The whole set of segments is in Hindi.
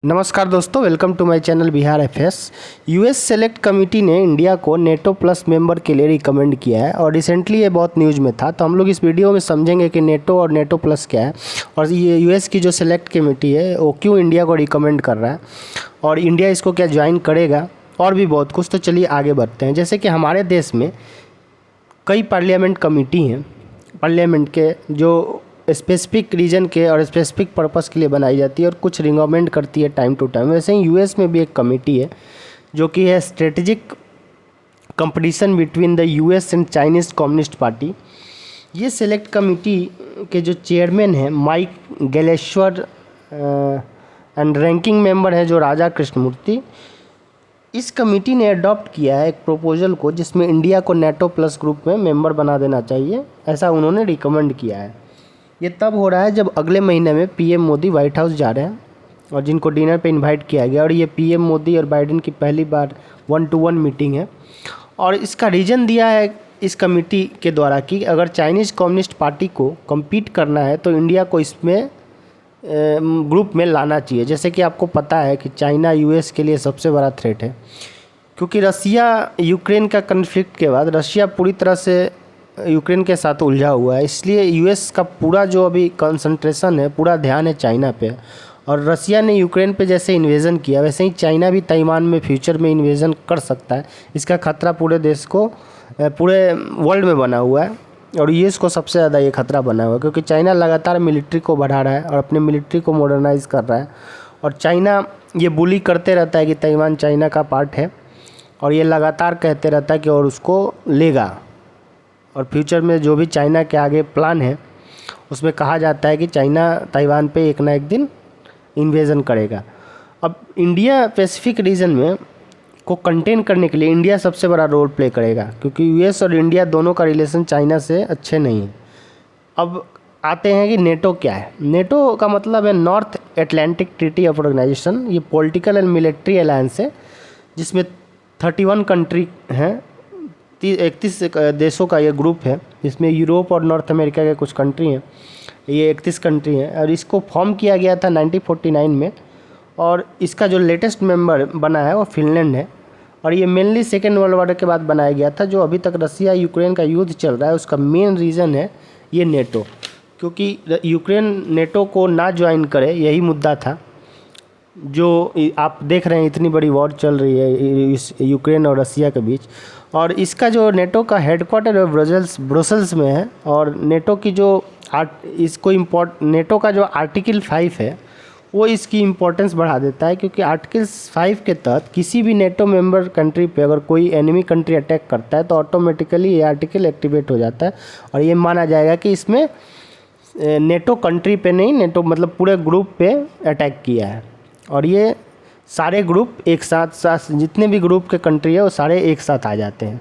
नमस्कार दोस्तों, welcome to my channel Bihar FS. US select committee ने इंडिया को नेटो प्लस मेंबर के लिए रिकमेंड किया है और रिसेंटली ये बहुत न्यूज़ में था। तो हम लोग इस वीडियो में समझेंगे कि नेटो और नेटो प्लस क्या है और ये यूएस की जो सेलेक्ट कमेटी है वो क्यों इंडिया को रिकमेंड कर रहा है और इंडिया इसको क्या ज्वाइन करेगा और भी बहुत कुछ। तो चलिए आगे बढ़ते हैं। जैसे कि हमारे देश में कई पार्लियामेंट कमेटी हैं, पार्लियामेंट के जो स्पेसिफिक रीजन के और स्पेसिफिक पर्पस के लिए बनाई जाती है और कुछ रिकमेंड करती है टाइम टू टाइम। वैसे ही यूएस में भी एक कमेटी है जो कि है strategic competition between the US and Chinese communist party. ये सेलेक्ट कमेटी के जो चेयरमैन हैं माइक गैलेश्वर एंड रैंकिंग मेंबर है जो राजा कृष्णमूर्ति। इस कमेटी ने अडॉप्ट किया है एक प्रपोजल को जिसमें इंडिया को नेटो प्लस ग्रुप में मेंबर बना देना चाहिए, ऐसा उन्होंने रिकमेंड किया है। ये तब हो रहा है जब अगले महीने में पीएम मोदी वाइट हाउस जा रहे हैं और जिनको डिनर पे इनवाइट किया गया और ये पीएम मोदी और बाइडेन की पहली बार 1-to-1 मीटिंग है। और इसका रीज़न दिया है इस कमेटी के द्वारा कि अगर चाइनीज़ कम्युनिस्ट पार्टी को कम्पीट करना है तो इंडिया को इसमें ग्रुप में लाना चाहिए। जैसे कि आपको पता है कि चाइना यूएस के लिए सबसे बड़ा थ्रेट है, क्योंकि रसिया यूक्रेन का कन्फ्लिक्ट के बाद रशिया पूरी तरह से यूक्रेन के साथ उलझा हुआ है। इसलिए यूएस का पूरा जो अभी कंसंट्रेशन है, पूरा ध्यान है चाइना पे। और रसिया ने यूक्रेन पे जैसे इन्वेजन किया वैसे ही चाइना भी ताइवान में फ्यूचर में इन्वेजन कर सकता है। इसका खतरा पूरे देश को, पूरे वर्ल्ड में बना हुआ है और यूएस को सबसे ज़्यादा ये खतरा बना हुआ है, क्योंकि चाइना लगातार मिलिट्री को बढ़ा रहा है और अपने मिलिट्री को मॉडर्नाइज कर रहा है। और चाइना ये बुली करते रहता है कि ताइवान चाइना का पार्ट है और ये लगातार कहते रहता है कि और उसको लेगा। और फ्यूचर में जो भी चाइना के आगे प्लान है उसमें कहा जाता है कि चाइना ताइवान पे एक ना एक दिन इन्वेजन करेगा। अब इंडिया पैसिफिक रीजन में को कंटेन करने के लिए इंडिया सबसे बड़ा रोल प्ले करेगा, क्योंकि यूएस और इंडिया दोनों का रिलेशन चाइना से अच्छे नहीं है। अब आते हैं कि नेटो क्या है। नेटो का मतलब है नॉर्थ एटलांटिक ट्रीटी ऑर्गेनाइजेशन। ये पॉलिटिकल एंड मिलिट्री अलायंस है जिसमें 31 कंट्री हैं, 31 देशों का ये ग्रुप है, जिसमें यूरोप और नॉर्थ अमेरिका के कुछ कंट्री हैं। ये 31 कंट्री हैं और इसको फॉर्म किया गया था 1949 में। और इसका जो लेटेस्ट मेंबर बना है वो फिनलैंड है। और ये मेनली सेकेंड वर्ल्ड वॉर के बाद बनाया गया था। जो अभी तक रसिया यूक्रेन का युद्ध चल रहा है उसका मेन रीज़न है ये नेटो, क्योंकि यूक्रेन नेटो को ना ज्वाइन करे यही मुद्दा था। जो आप देख रहे हैं इतनी बड़ी वॉर चल रही है इस यूक्रेन और रसिया के बीच। और इसका जो नेटो का हेडक्वार्टर है ब्रुसेल्स में है। और नेटो की जो नेटो का जो आर्टिकल 5 है वो इसकी इम्पोर्टेंस बढ़ा देता है, क्योंकि आर्टिकल 5 के तहत किसी भी नेटो मेंबर कंट्री पे अगर कोई एनिमी कंट्री अटैक करता है तो ऑटोमेटिकली ये आर्टिकल एक्टिवेट हो जाता है और ये माना जाएगा कि इसमें नेटो कंट्री पे नहीं, नेटो मतलब पूरे ग्रुप पे अटैक किया है। और ये सारे ग्रुप एक साथ जितने भी ग्रुप के कंट्री है वो सारे एक साथ आ जाते हैं।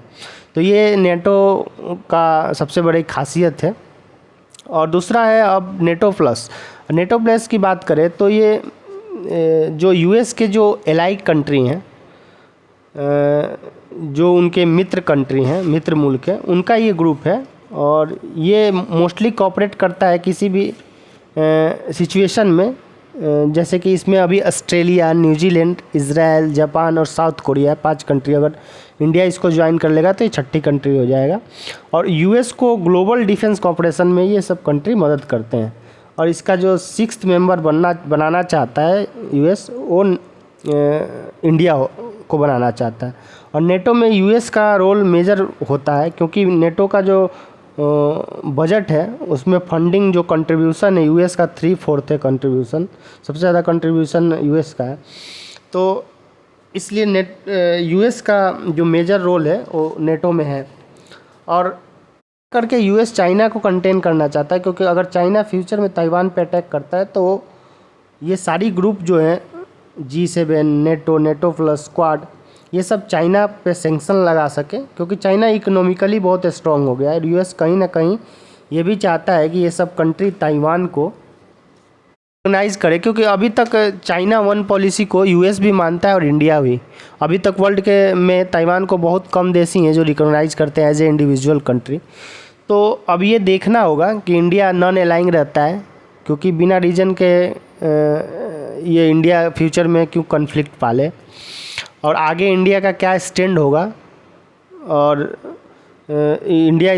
तो ये नेटो का सबसे बड़ी खासियत है। और दूसरा है अब नेटो प्लस। नेटो प्लस की बात करें तो ये जो यूएस के जो एलाइड कंट्री हैं, जो उनके मित्र कंट्री हैं, मित्र मुल्क हैं, उनका ये ग्रुप है। और ये मोस्टली कोऑपरेट करता है किसी भी सिचुएशन में। जैसे कि इसमें अभी ऑस्ट्रेलिया, न्यूजीलैंड, इजराइल, जापान और साउथ कोरिया 5 कंट्री। अगर इंडिया इसको ज्वाइन कर लेगा तो ये 6ठी कंट्री हो जाएगा। और यूएस को ग्लोबल डिफेंस कॉपरेशन में ये सब कंट्री मदद करते हैं। और इसका जो 6th मेंबर बनाना चाहता है यूएस, वो इंडिया को बनाना चाहता है। और नेटो में यूएस का रोल मेजर होता है, क्योंकि नेटो का जो बजट है उसमें फंडिंग जो कंट्रीब्यूशन है यूएस का 3/4 है कंट्रीब्यूशन, सबसे ज़्यादा कंट्रीब्यूशन यूएस का है। तो इसलिए यूएस का जो मेजर रोल है वो नेटो में है। और करके यूएस चाइना को कंटेन करना चाहता है, क्योंकि अगर चाइना फ्यूचर में ताइवान पे अटैक करता है तो ये सारी ग्रुप जो हैं G7, नेटो प्लस, क्वाड, ये सब चाइना पे सैंक्शन लगा सके, क्योंकि चाइना इकोनॉमिकली बहुत स्ट्रांग हो गया है। यूएस कहीं ना कहीं ये भी चाहता है कि ये सब कंट्री ताइवान को रिकॉग्नाइज़ करे, क्योंकि अभी तक चाइना 1 पॉलिसी को यूएस भी मानता है और इंडिया भी। अभी तक वर्ल्ड के में ताइवान को बहुत कम देश ही हैं जो रिकॉग्नाइज़ करते हैं एज ए इंडिविजुअल कंट्री। तो अब ये देखना होगा कि इंडिया नॉन अलाइंग रहता है, क्योंकि बिना रीजन के ये इंडिया फ्यूचर में क्यों कॉन्फ्लिक्ट पाले और आगे इंडिया का क्या स्टैंड होगा और इंडिया